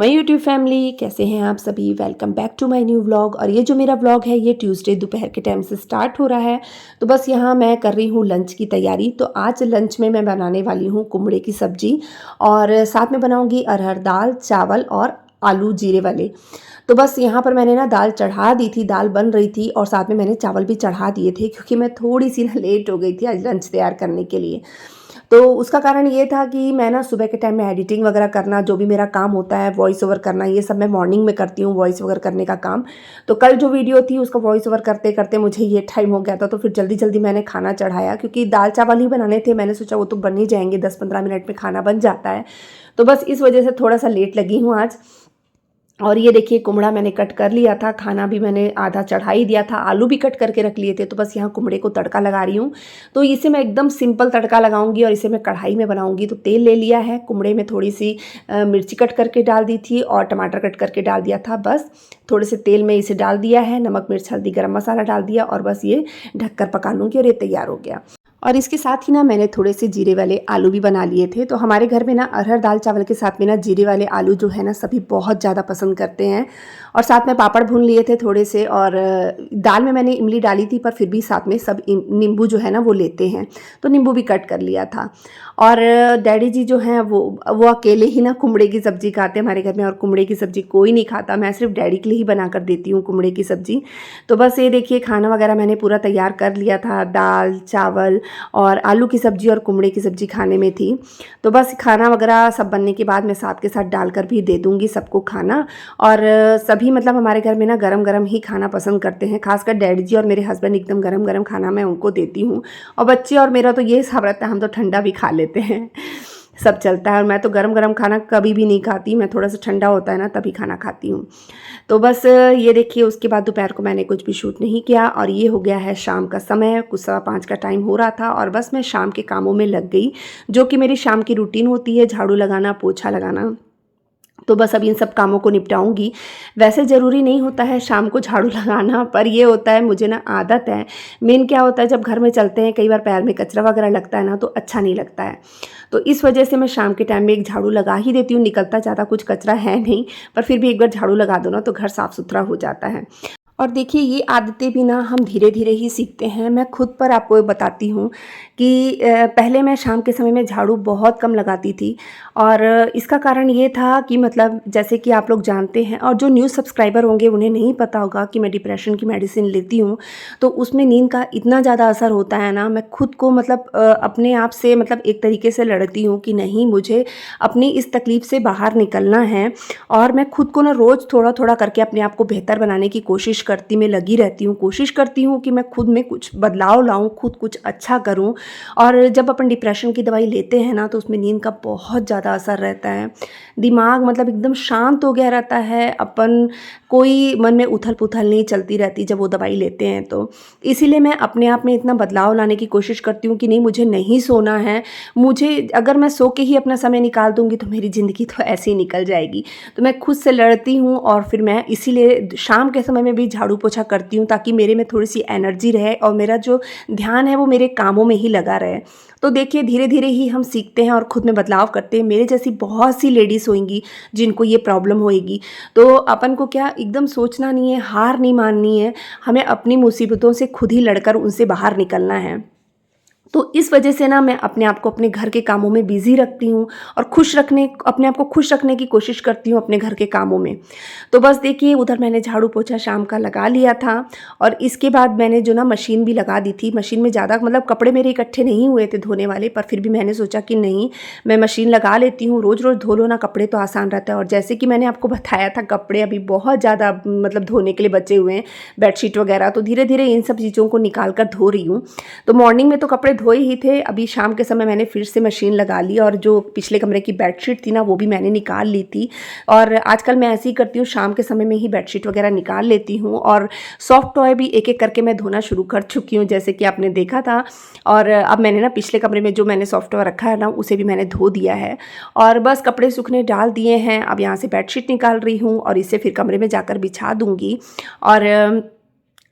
My YouTube family, कैसे हैं आप सभी। Welcome back to my new vlog. और ये जो मेरा व्लॉग है ये ट्यूसडे दोपहर के टाइम से स्टार्ट हो रहा है। तो बस यहाँ मैं कर रही हूँ लंच की तैयारी। तो आज लंच में मैं बनाने वाली हूँ कुमड़े की सब्जी और साथ में बनाऊँगी अरहर दाल, चावल और आलू जीरे वाले। तो बस यहाँ पर मैंने ना दाल चढ़ा दी थी, दाल बन रही थी और साथ में मैंने चावल भी चढ़ा दिए थे क्योंकि मैं थोड़ी सी ना लेट हो गई थी आज लंच तैयार करने के लिए। तो उसका कारण ये था कि मैं ना सुबह के टाइम में एडिटिंग वगैरह करना, जो भी मेरा काम होता है, वॉइस ओवर करना, ये सब मैं मॉर्निंग में करती हूँ, वॉइस ओवर करने का काम। तो कल जो वीडियो थी उसका वॉइस ओवर करते करते मुझे ये टाइम हो गया था। तो फिर जल्दी जल्दी मैंने खाना चढ़ाया क्योंकि दाल चावल ही बनाने थे। मैंने सोचा वो तो बन ही जाएंगे, 10-15 मिनट में खाना बन जाता है। तो बस इस वजह से थोड़ा सा लेट लगी हूँ आज। और ये देखिए कुमड़ा मैंने कट कर लिया था, खाना भी मैंने आधा चढ़ा ही दिया था, आलू भी कट करके रख लिए थे। तो बस यहाँ कुमड़े को तड़का लगा रही हूँ। तो इसे मैं एकदम सिंपल तड़का लगाऊंगी और इसे मैं कढ़ाई में बनाऊंगी। तो तेल ले लिया है, कुमड़े में थोड़ी सी मिर्ची कट करके डाल दी थी और टमाटर कट करके डाल दिया था। बस थोड़े से तेल में इसे डाल दिया है, नमक मिर्च हल्दी गरम मसाला डाल दिया और बस ये ढककर पका लूँगी और ये तैयार हो गया। और इसके साथ ही ना मैंने थोड़े से जीरे वाले आलू भी बना लिए थे। तो हमारे घर में ना अरहर दाल चावल के साथ में ना जीरे वाले आलू जो है ना सभी बहुत ज़्यादा पसंद करते हैं। और साथ में पापड़ भून लिए थे थोड़े से, और दाल में मैंने इमली डाली थी पर फिर भी साथ में सब नींबू जो है ना वो लेते हैं, तो नींबू भी कट कर लिया था। और डैडी जी जो हैं वो अकेले ही ना कुमड़े की सब्ज़ी खाते हैं हमारे घर में, और कुमड़े की सब्ज़ी कोई नहीं खाता। मैं सिर्फ डैडी के लिए ही बना कर देती हूँ कुमड़े की सब्ज़ी। तो बस ये देखिए खाना वगैरह मैंने पूरा तैयार कर लिया था, दाल चावल और आलू की सब्ज़ी और कुमड़े की सब्ज़ी खाने में थी। तो बस खाना वगैरह सब बनने के बाद मैं साथ के साथ डालकर भी दे दूँगी सबको खाना। और सभी मतलब हमारे घर में ना गरम गरम ही खाना पसंद करते हैं, खासकर डैडी जी और मेरे हस्बैंड एकदम गरम गरम खाना मैं उनको देती हूँ। और बच्चे और मेरा तो ये हिसाब रहता है, हम तो ठंडा भी खा लेते हैं, सब चलता है। और मैं तो गरम गरम खाना कभी भी नहीं खाती, मैं थोड़ा सा ठंडा होता है ना तभी खाना खाती हूँ। तो बस ये देखिए उसके बाद दोपहर को मैंने कुछ भी शूट नहीं किया और ये हो गया है शाम का समय, कुछ 5:15 का टाइम हो रहा था। और बस मैं शाम के कामों में लग गई, जो कि मेरी शाम की रूटीन होती है, झाड़ू लगाना, पोछा लगाना। तो बस अब इन सब कामों को निपटाऊंगी। वैसे ज़रूरी नहीं होता है शाम को झाड़ू लगाना, पर ये होता है मुझे ना आदत है। मेन क्या होता है, जब घर में चलते हैं कई बार पैर में कचरा वगैरह लगता है ना तो अच्छा नहीं लगता है। तो इस वजह से मैं शाम के टाइम में एक झाड़ू लगा ही देती हूँ। निकलता ज़्यादा कुछ कचरा है नहीं, पर फिर भी एक बार झाड़ू लगा दो ना तो घर साफ़ सुथरा हो जाता है। और देखिए ये आदतें भी ना हम धीरे धीरे ही सीखते हैं। मैं खुद पर आपको बताती हूँ कि पहले मैं शाम के समय में झाड़ू बहुत कम लगाती थी। और इसका कारण ये था कि मतलब जैसे कि आप लोग जानते हैं, और जो न्यू सब्सक्राइबर होंगे उन्हें नहीं पता होगा कि मैं डिप्रेशन की मेडिसिन लेती हूँ। तो उसमें नींद का इतना ज़्यादा असर होता है ना, मैं खुद को मतलब अपने आप से मतलब एक तरीके से लड़ती हूँ कि नहीं, मुझे अपनी इस तकलीफ़ से बाहर निकलना है। और मैं खुद को ना रोज़ थोड़ा थोड़ा करके अपने आप को बेहतर बनाने की कोशिश करती मैं लगी रहती हूँ। कोशिश करती हूँ कि मैं खुद में कुछ बदलाव लाऊं, खुद कुछ अच्छा करूँ। और जब अपन डिप्रेशन की दवाई लेते हैं ना तो उसमें नींद का बहुत ज़्यादा असर रहता है। दिमाग मतलब एकदम शांत हो गया रहता है, अपन कोई मन में उथल पुथल नहीं चलती रहती जब वो दवाई लेते हैं। तो इसीलिए मैं अपने आप में इतना बदलाव लाने की कोशिश करती हूँ कि नहीं, मुझे नहीं सोना है। मुझे अगर मैं सो के ही अपना समय निकाल दूँगी तो मेरी ज़िंदगी तो ऐसे ही निकल जाएगी। तो मैं खुद से लड़ती हूँ और फिर मैं इसीलिए शाम के समय में भी झाड़ू पोछा करती हूँ, ताकि मेरे में थोड़ी सी एनर्जी रहे और मेरा जो ध्यान है वो मेरे कामों में ही लगा रहे। तो देखिए धीरे धीरे ही हम सीखते हैं और खुद में बदलाव करते हैं। मेरे जैसी बहुत सी लेडीज़ होंगी जिनको ये प्रॉब्लम होएगी। तो अपन को क्या एकदम सोचना नहीं है, हार नहीं माननी है, हमें अपनी मुसीबतों से खुद ही लड़कर उनसे बाहर निकलना है। तो इस वजह से ना मैं अपने आप को अपने घर के कामों में बिज़ी रखती हूँ और अपने आप को खुश रखने की कोशिश करती हूँ अपने घर के कामों में। तो बस देखिए उधर मैंने झाड़ू पोछा शाम का लगा लिया था। और इसके बाद मैंने जो ना मशीन भी लगा दी थी। मशीन में ज़्यादा मतलब कपड़े मेरे इकट्ठे नहीं हुए थे धोने वाले, पर फिर भी मैंने सोचा कि नहीं, मैं मशीन लगा लेती हूँ। रोज़ रोज़ धो लो ना कपड़े तो आसान रहता है। और जैसे कि मैंने आपको बताया था, कपड़े अभी बहुत ज़्यादा मतलब धोने के लिए बचे हुए हैं, बेडशीट वगैरह। तो धीरे धीरे इन सब चीज़ों को निकाल कर धो रही हूँ। तो मॉर्निंग में तो कपड़े धोए ही थे, अभी शाम के समय मैंने फिर से मशीन लगा ली और जो पिछले कमरे की बेडशीट थी ना वो भी मैंने निकाल ली थी। और आजकल मैं ऐसे ही करती हूँ, शाम के समय में ही बेडशीट वगैरह निकाल लेती हूँ। और सॉफ्ट टॉय भी एक एक करके मैं धोना शुरू कर चुकी हूँ, जैसे कि आपने देखा था। और अब मैंने ना पिछले कमरे में जो मैंने सॉफ्ट टॉय रखा है ना उसे भी मैंने धो दिया है। और बस कपड़े सूखने डाल दिए हैं। अब यहाँ से बेडशीट निकाल रही हूँ और इसे फिर कमरे में जाकर बिछा दूँगी। और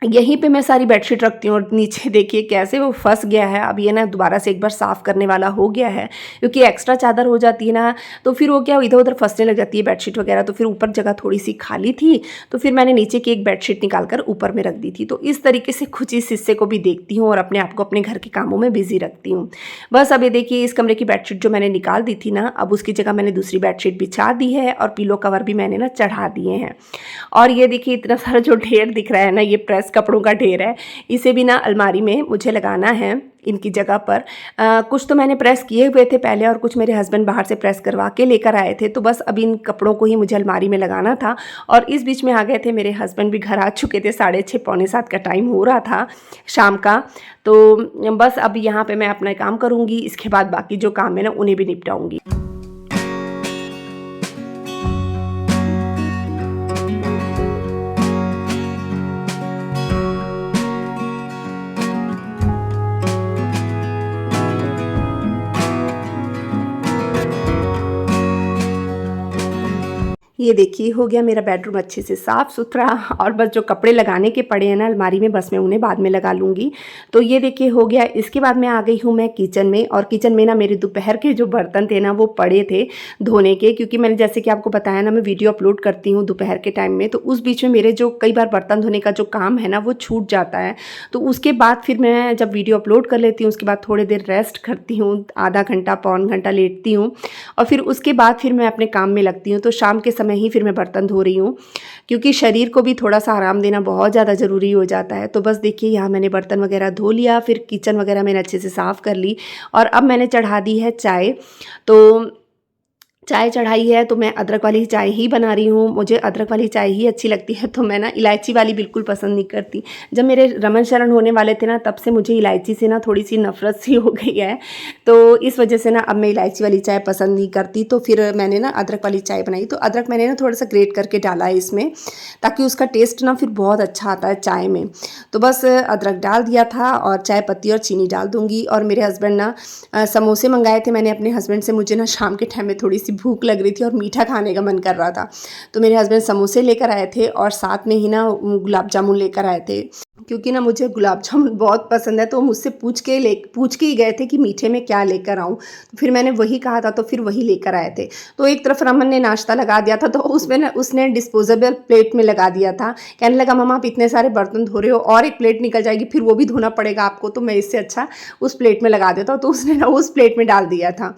यहीं पे मैं सारी बेडशीट रखती हूँ और नीचे देखिए कैसे वो फंस गया है। अब ये ना दोबारा से एक बार साफ़ करने वाला हो गया है, क्योंकि एक्स्ट्रा चादर हो जाती है ना, तो फिर वो क्या इधर उधर फंसने लग जाती है बेडशीट वगैरह। तो फिर ऊपर जगह थोड़ी सी खाली थी, तो फिर मैंने नीचे की एक बेडशीट निकाल कर ऊपर में रख दी थी। तो इस तरीके से कुछ इस हिस्से को भी देखती हूँ और अपने आप को अपने घर के कामों में बिजी रखती हूँ। बस अब ये देखिए इस कमरे की बेडशीट जो मैंने निकाल दी थी ना, अब उसकी जगह मैंने दूसरी बेडशीट बिछा दी है और पिलो कवर भी मैंने ना चढ़ा दिए हैं। और ये देखिए इतना सारा जो ढेर दिख रहा है ना, ये प्रेस कपड़ों का ढेर है। इसे भी ना अलमारी में मुझे लगाना है इनकी जगह पर। कुछ तो मैंने प्रेस किए हुए थे पहले और कुछ मेरे हस्बैंड बाहर से प्रेस करवा के लेकर आए थे। तो बस अब इन कपड़ों को ही मुझे अलमारी में लगाना था। और इस बीच में आ गए थे मेरे हस्बैंड, भी घर आ चुके थे। 6:30 पौने 7 का टाइम हो रहा था शाम का। तो बस अब यहाँ पे मैं अपना काम करूँगी, इसके बाद बाकी जो काम है ना उन्हें भी निपटाऊँगी। ये देखिए हो गया मेरा बेडरूम अच्छे से साफ़ सुथरा। और बस जो कपड़े लगाने के पड़े हैं ना अलमारी में, बस मैं उन्हें बाद में लगा लूँगी। तो ये देखिए हो गया। इसके बाद मैं आ गई हूँ मैं किचन में, और किचन में ना मेरे दोपहर के जो बर्तन थे ना वो पड़े थे धोने के, क्योंकि मैंने जैसे कि आपको बताया ना मैं वीडियो अपलोड करती हूँ दोपहर के टाइम में। तो उस बीच में मेरे जो कई बार बर्तन धोने का जो काम है ना वो छूट जाता है। तो उसके बाद फिर मैं जब वीडियो अपलोड कर लेती हूँ उसके बाद थोड़ी देर रेस्ट करती हूँ, आधा घंटा पौन घंटा लेटती हूँ, और फिर उसके बाद फिर मैं अपने काम में लगती हूँ। तो शाम के समय ही फिर मैं बर्तन धो रही हूँ, क्योंकि शरीर को भी थोड़ा सा आराम देना बहुत ज़्यादा ज़रूरी हो जाता है। तो बस देखिए यहाँ मैंने बर्तन वगैरह धो लिया, फिर किचन वगैरह मैंने अच्छे से साफ़ कर ली, और अब मैंने चढ़ा दी है चाय। तो चाय चढ़ाई है तो मैं अदरक वाली चाय ही बना रही हूँ। मुझे अदरक वाली चाय ही अच्छी लगती है, तो मैं ना इलायची वाली बिल्कुल पसंद नहीं करती। जब मेरे रमन शरण होने वाले थे ना तब से मुझे इलायची से ना थोड़ी सी नफ़रत सी हो गई है। तो इस वजह से ना अब मैं इलायची वाली चाय पसंद नहीं करती। तो फिर मैंने ना अदरक वाली चाय बनाई। तो अदरक मैंने ना थोड़ा सा ग्रेट करके डाला है इसमें, ताकि उसका टेस्ट ना फिर बहुत अच्छा आता है चाय में। तो बस अदरक डाल दिया था और चाय पत्ती और चीनी डाल दूँगी। और मेरे हस्बैंड ना समोसे मंगाए थे मैंने अपने हस्बैंड से। मुझे ना शाम के टाइम में थोड़ी सी भूख लग रही थी और मीठा खाने का मन कर रहा था, तो मेरे हस्बैंड समोसे लेकर आए थे और साथ में ही ना गुलाब जामुन लेकर आए थे। क्योंकि ना मुझे गुलाब जामुन बहुत पसंद है, तो मुझसे पूछ के ही गए थे कि मीठे में क्या लेकर आऊँ। तो फिर मैंने वही कहा था, तो फिर वही लेकर आए थे। तो एक तरफ रमन ने नाश्ता लगा दिया था, तो उसमें ना उसने डिस्पोजेबल प्लेट में लगा दिया था। कहने लगा मम्मा आप इतने सारे बर्तन धो रहे हो और एक प्लेट निकल जाएगी, फिर वो भी धोना पड़ेगा आपको, तो मैं इससे अच्छा उस प्लेट में लगा देता हूँ। तो उसने ना उस प्लेट में डाल दिया था।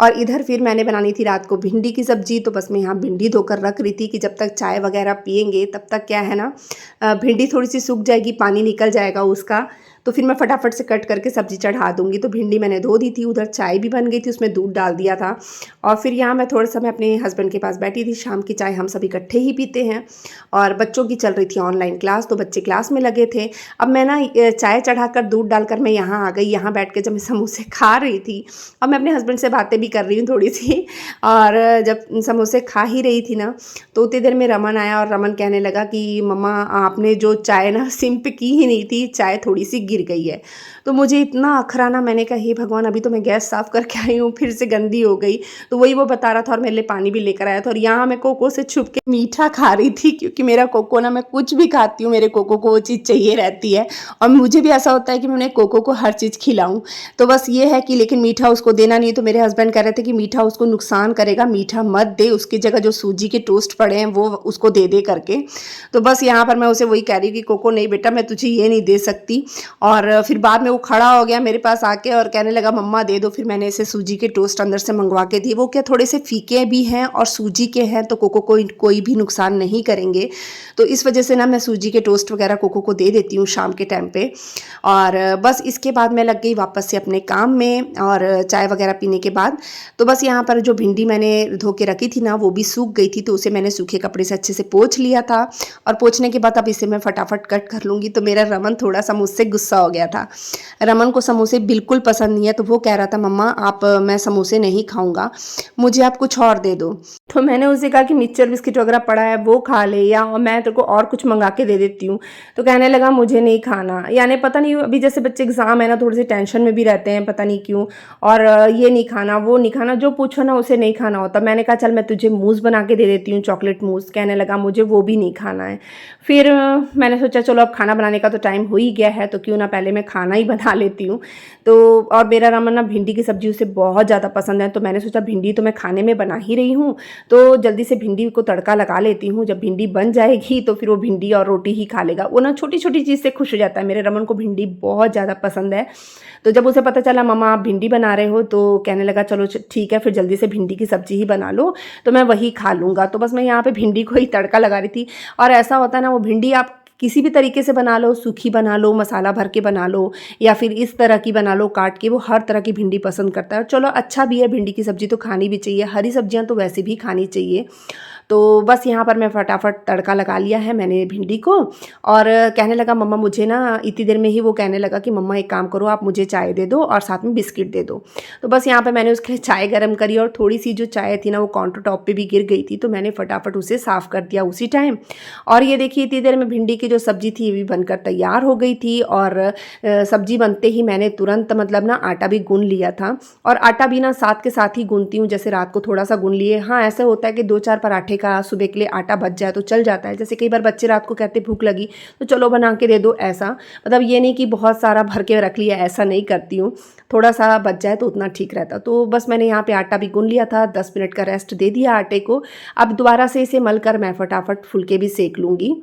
और इधर फिर मैंने बनानी थी रात को भिंडी की सब्जी। तो बस मैं यहाँ भिंडी धोकर रख रही थी कि जब तक चाय वगैरह पियेंगे तब तक क्या है ना भिंडी थोड़ी सी सूख जाएगी, पानी निकल जाएगा उसका। तो फिर मैं फटाफट से कट करके सब्जी चढ़ा दूँगी। तो भिंडी मैंने धो दी थी, उधर चाय भी बन गई थी, उसमें दूध डाल दिया था। और फिर यहाँ मैं थोड़ा सा मैं अपने हस्बैंड के पास बैठी थी। शाम की चाय हम सब इकट्ठे ही पीते हैं। और बच्चों की चल रही थी ऑनलाइन क्लास, तो बच्चे क्लास में लगे थे। अब मैं ना चाय चढ़ाकर दूध डालकर मैं यहाँ आ गई। यहाँ बैठ के जब मैं समोसे खा रही थी, अब मैं अपने हस्बैंड से बातें भी कर रही हूँ थोड़ी सी। और जब समोसे खा ही रही थी ना, तो उतनी देर में रमन आया और रमन कहने लगा कि मम्मा आपने जो चाय ना सिम पे की ही नहीं थी, चाय थोड़ी सी गिर गई है। तो मुझे इतना अखरा ना, मैंने कहा हे भगवान अभी तो मैं गैस साफ़ करके आई हूँ, फिर से गंदी हो गई। तो वही वो बता रहा था और मेरे लिए पानी भी लेकर आया था। और यहाँ मैं कोको से छुप के मीठा खा रही थी, क्योंकि मेरा कोको ना, मैं कुछ भी खाती हूँ मेरे कोको को वो चीज़ चाहिए रहती है। और मुझे भी ऐसा होता है कि मैं उन्हें कोको को हर चीज़ खिलाऊँ। तो बस ये है कि लेकिन मीठा उसको देना नहीं। तो मेरे हस्बैंड कह रहे थे कि मीठा उसको नुकसान करेगा, मीठा मत दे, उसकी जगह जो सूजी के टोस्ट पड़े हैं वो उसको दे दे करके। तो बस यहाँ पर मैं उसे वही कह रही हूँ कि कोको नहीं बेटा, मैं तुझे ये नहीं दे सकती। और फिर बाद में वो खड़ा हो गया मेरे पास आके और कहने लगा मम्मा दे दो। फिर मैंने इसे सूजी के टोस्ट अंदर से मंगवा के दिए। वो क्या थोड़े से फीके भी हैं और सूजी के हैं, तो कोको को कोई भी नुकसान नहीं करेंगे। तो इस वजह से ना मैं सूजी के टोस्ट वगैरह कोको को दे देती हूँ शाम के टाइम पे। और बस इसके बाद मैं लग गई वापस से अपने काम में, और चाय वगैरह पीने के बाद। तो बस यहाँ पर जो भिंडी मैंने धो के रखी थी ना वो भी सूख गई थी, तो उसे मैंने सूखे कपड़े से अच्छे से पोंछ लिया था। और पोंछने के बाद अब इसे मैं फटाफट कट कर लूँगी। तो मेरा रमन थोड़ा सा मुझसे गुस्सा गुस्सा हो गया था। रमन को समोसे बिल्कुल पसंद नहीं है, तो वो कह रहा था मम्मा आप मैं समोसे नहीं खाऊंगा, मुझे आप कुछ और दे दो। तो मैंने उसे कहा कि मिक्सचर बिस्किट वगैरह पड़ा है वो खा ले, या मैं तेरे को और कुछ मंगा के दे देती हूँ। तो कहने लगा मुझे नहीं खाना। यानी पता नहीं, अभी जैसे बच्चे एग्जाम है ना, थोड़े से टेंशन में भी रहते हैं, पता नहीं क्यों। और ये नहीं खाना वो नहीं खाना, जो पूछो ना उसे नहीं खाना होता। मैंने कहा चल मैं तुझे मूस बना के दे देती हूँ, चॉकलेट मूस। कहने लगा मुझे वो भी नहीं खाना है। फिर मैंने सोचा चलो अब खाना बनाने का तो टाइम हो ही गया है, तो क्यों ना पहले मैं खाना ही बना लेती हूँ। तो और मेरा रमन ना भिंडी की सब्जी उसे बहुत ज़्यादा पसंद है, तो मैंने सोचा भिंडी तो मैं खाने में बना ही रही हूँ, तो जल्दी से भिंडी को तड़का लगा लेती हूँ। जब भिंडी बन जाएगी तो फिर वो भिंडी और रोटी ही खा लेगा। वो ना छोटी छोटी चीज़ से खुश हो जाता है। मेरे रमन को भिंडी बहुत ज़्यादा पसंद है। तो जब उसे पता चला मम्मा आप भिंडी बना रहे हो, तो कहने लगा चलो ठीक है, फिर जल्दी से भिंडी की सब्जी ही बना लो, तो मैं वही खा लूँगा। तो बस मैं यहाँ पे भिंडी को ही तड़का लगा रही थी। और ऐसा होता है ना, वो भिंडी आप किसी भी तरीके से बना लो, सूखी बना लो, मसाला भर के बना लो, या फिर इस तरह की बना लो काट के, वो हर तरह की भिंडी पसंद करता है। और चलो अच्छा भी है, भिंडी की सब्जी तो खानी भी चाहिए, हरी सब्जियां तो वैसे भी खानी चाहिए। तो बस यहाँ पर मैं फटाफट तड़का लगा लिया है मैंने भिंडी को। और कहने लगा मम्मा मुझे ना, इतनी देर में ही वो कहने लगा कि मम्मा एक काम करो, आप मुझे चाय दे दो और साथ में बिस्किट दे दो। तो बस यहाँ पे मैंने उसके चाय गर्म करी, और थोड़ी सी जो चाय थी ना वो काउंटर टॉप पे भी गिर गई थी, तो मैंने फटाफट उसे साफ़ कर दिया उसी टाइम। और ये देखिए इतनी देर में भिंडी की जो सब्जी थी ये भी बनकर तैयार हो गई थी। और सब्जी बनते ही मैंने तुरंत मतलब ना आटा भी गूंद लिया था। और आटा भी ना साथ के साथ ही गूंदती हूँ, जैसे रात को थोड़ा सा गूंद लिए। हाँ ऐसा होता है कि 2-4 पराठे का सुबह के लिए आटा बच जाए तो चल जाता है। जैसे कई बार बच्चे रात को कहते भूख लगी तो चलो बना के दे दो, ऐसा मतलब ये नहीं कि बहुत सारा भर के रख लिया, ऐसा नहीं करती हूँ। थोड़ा सा बच जाए तो उतना ठीक रहता। तो बस मैंने यहाँ पे आटा भी गूंद लिया था, 10 मिनट का रेस्ट दे दिया आटे को। अब दोबारा से इसे मलकर मैं फटाफट फुलके भी सेक लूँगी।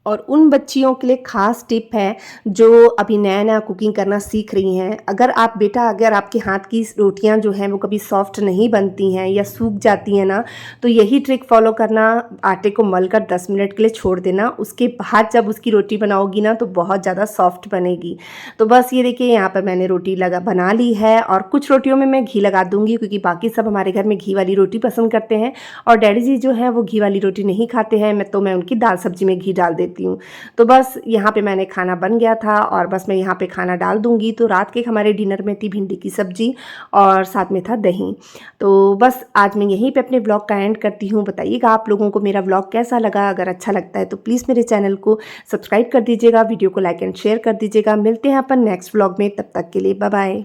और उन बच्चियों के लिए ख़ास टिप है जो अभी नया-नया कुकिंग करना सीख रही हैं। अगर आपके हाथ की रोटियां जो हैं वो कभी सॉफ्ट नहीं बनती हैं या सूख जाती हैं ना, तो यही ट्रिक फॉलो करना, आटे को मलकर 10 मिनट के लिए छोड़ देना। उसके बाद जब उसकी रोटी बनाओगी ना तो बहुत ज़्यादा सॉफ्ट बनेगी। तो बस ये देखिए यहाँ पर मैंने रोटी बना ली है, और कुछ रोटियों में मैं घी लगा दूँगी क्योंकि बाकी सब हमारे घर में घी वाली रोटी पसंद करते हैं, और डैडी जी जो हैं वो घी वाली रोटी नहीं खाते हैं। मैं उनकी दाल सब्जी में घी डाल देती हूँ। तो बस यहाँ पे मैंने खाना बन गया था, और बस मैं यहाँ पे खाना डाल दूँगी। तो रात के हमारे डिनर में थी भिंडी की सब्जी और साथ में था दही। तो बस आज मैं यहीं पे अपने ब्लॉग का एंड करती हूँ। बताइएगा आप लोगों को मेरा ब्लॉग कैसा लगा। अगर अच्छा लगता है तो प्लीज़ मेरे चैनल को सब्सक्राइब कर दीजिएगा, वीडियो को लाइक एंड शेयर कर दीजिएगा। मिलते हैं अपन नेक्स्ट ब्लॉग में, तब तक के लिए बाय बाय।